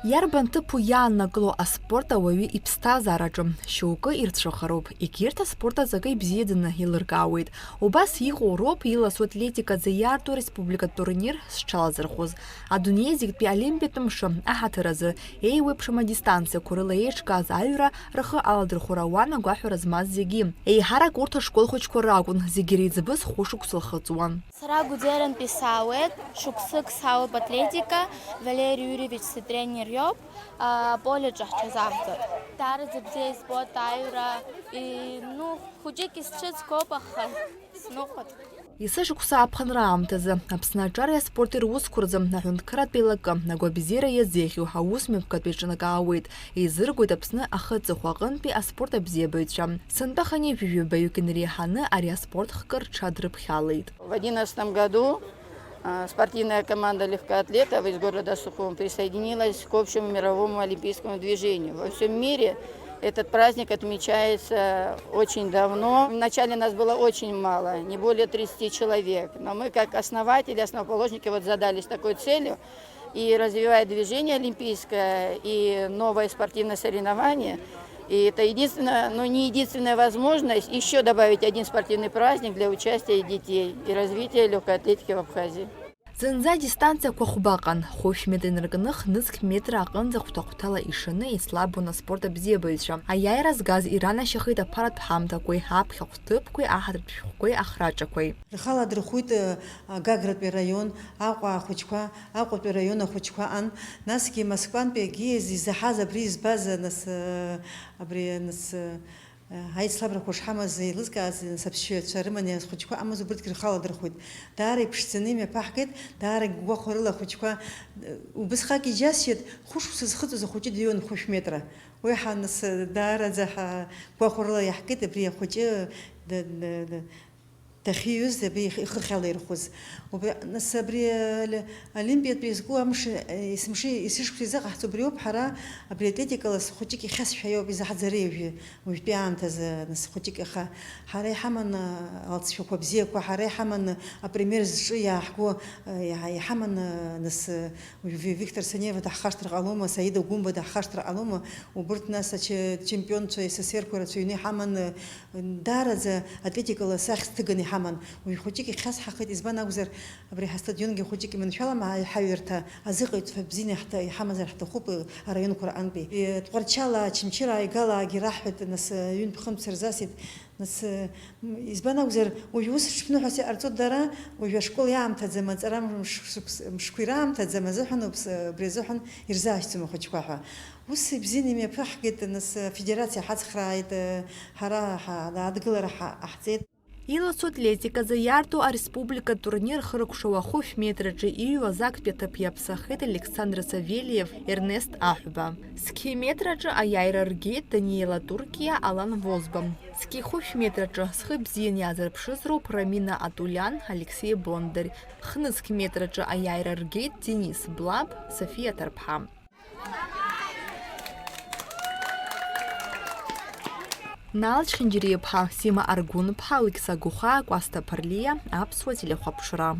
Иарбан ҭыԥу иаанагыло аспорт ауаҩы иԥсҭазаараҿы шьоукы ирцәыхароуп, егьырҭ аспорт аҵакы ибзиаӡаны еилыркаауеит. Убас иҟоу роуп иласу атлетикаӡа иаарту ареспубликатә турнир зҽалазырхәыз. Адунеи зегьтәи аолимпиатә мшы аҳаҭыр азы еиуеиԥшым адистанциақәа рыла еиҿкааз аҩра рхы аладырхәыр ауан агәаҳәара змаз зегьы. Еиҳарак урҭ ашкол хәыҷқәа ракәын, зегьы реиҵбыз хәышықәса лхыҵуан. Сара Гудзерантәи саауеит, шықәсык саауп атлетика, Валери Юрьевич ситренер иоуп, полеаҿы ҳҽазаҳҵоит. Даара бзиа избоит аҩра, хәыҷык исцәыӡгоуп, аха сныҟәоит. Исышықәса аԥхынра аамҭазы Аԥсны аҿари аспорти русқәа рзы аҳәынҭқарратә еилакы агәабзиара иазеиӷьу аусмҩаԥгатә иҿнакаауеит. Еизыргоит Аԥсны ахыҵыхәа аҟынтәи аспорт абзиабаҩцәа. Сынтәа Ханиф-ҩажәаҩык инреиҳаны ари аспорт хкы рҽадрыԥхьалеит. В 2011 году спортивная команда легкоатлетов из города Сухум присоединилась к общему мировому олимпийскому движению. Во всем мире этот праздник отмечается очень давно. Вначале нас было очень мало, не более 30 человек. Но мы, как основатели, основоположники, задались такой целью. И развивая движение олимпийское и новое спортивное соревнование, и это единственная, но не единственная возможность еще добавить один спортивный праздник для участия детей и развития легкой атлетики в Абхазии. Зынӡа адистанциақәа хәбаҟан, хәышә метр инаркны хныҵк метр аҟынӡа хәҭа-хәҭала ишаны ислабон аспорт абзиабаҩцәа. Аиааира згаз иранашьахеит аԥаратә ҳамҭақәеи, аԥхьахә ҭыԥқәеи, аҳаҭыртә шәҟәқәеи, ахраҿақәеи. Рхала дрыхәит Гагратәи араион, Аҟәа ахәыҷқәа, Аҟәатәи араион ахәыҷқәа ан, насгьы Москвантәи агьиаз изаҳаз абри избаз аицлабрақәа шҳамаз еилызкааз саԥсшьаҩцәа рыманы ахәыҷқәа амаз убырҭгьы рхала дрыхәит. Даара иԥшӡаны имҩаԥаҳгеит, даара гәахәа рыла ахәыҷқәа убысҟак иџьасшьеит, хәышықәса зхыҵыз ахәыҷы дыҩуан хәышә метра. Уи даараӡа гәахәа рыла иаҳкит абри ахәыҷы дахьиҩыз ихы ахьалаирхәыз. Нас абри аолимпиатә изку есышықәса изаҟаҳҵо абри ауп, ҳара абри атлетикала хәыҷык ихьасшәа иоуп изаҳӡари уажәтәи аамҭазы хәыҷык аха ҳара иҳаман алҵшәақәа бзиақәа, ҳара иҳаман апремиер зҿы иааҳго иҳаман Виктор Санева даҳхашҭыр ҟалома, Саида Гәымба даҳхашҭыр ҟалома, убырҭ нас ачемпионцәа СССР-қәа рацәаҩны иҳаман даараӡа атлетикала сахьс ҭыганы иҳаман. Уажә хәыҷык ихьасҳахеит, избан акәзар абри ҳастадионгьы хәыҷык иманшәалама ҳаҩырҭа азыҟаҩцәа бзианы иҳамазар ҳҭахуп араионқәа рҟынтәи. Тҟәарчала, Очамчыра, Ааигалагьы раҳҳәеит, нас ҩынтә хымца рзасит. Нас избан акәзар уажә ус шԥныҳәас иҟарҵо дара, уажә ашкол иаамҭаӡам, аҵара мшқәа ираамҭаӡам азыҳәан абри азыҳәан ирзаашьӡом ахәыҷқәа ҳәа. Ус ибзианы имҩаԥаҳгеит, нас афедерациа ҳацхрааит, ҳара адгылара ҳаҳҵеит. Иласу атлетикаӡа иаарту ареспубликатә турнир хыркәшауа ахәышә метраҿы иҩуаз актәи аҭыԥ иаԥсахеит Александр Савельев, Ернест Аҳәба. Ски метраҿы аиааира ргеит Даниела Туркиа, Алан Возба. Ски хәышә метраҿы зхы бзианы иаазырԥшыз роуп Рамина Атулиан, Алексей Бондарь. Хныҵк метраҿы аиааира ргеит Денис Блаб, Софиа Ҭарԥҳа. Нал Чхинџьыриаԥҳа, Сима Аргәынԥҳа, Алықьса Гәыхаа, Кәасҭа Ԥарлиа, Аԥсуа телехәаԥшра.